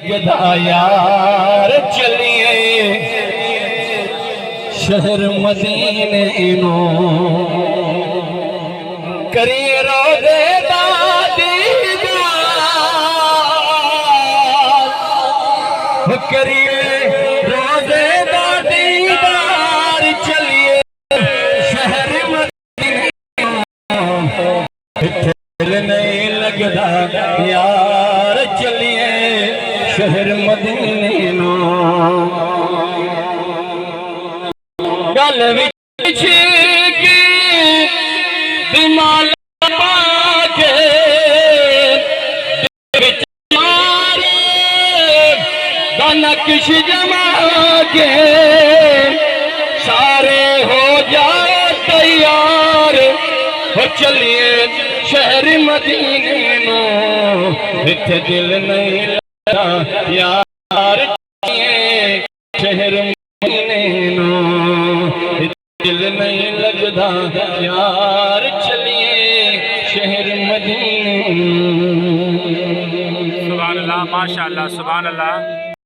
گدا یار چلیے شہر مدینے نو کریے روزے دا دیدار کریے روزے دا دیدار چلیے شہر مدینے نو دل نہیں لگدا یار چلیے شہر مدینے نو گل وچ کی دمال پا کے وچ مارے نقش جما کے سارے ہو جائے تیار ہو چلیے شہر مدینے نو اتھے دل نہیں لگتا یار چلیے شہر مدینے نو دل نہیں لگتا یار چلیے شہر مدینے نو سبحان اللہ ماشاءاللہ سبحان اللہ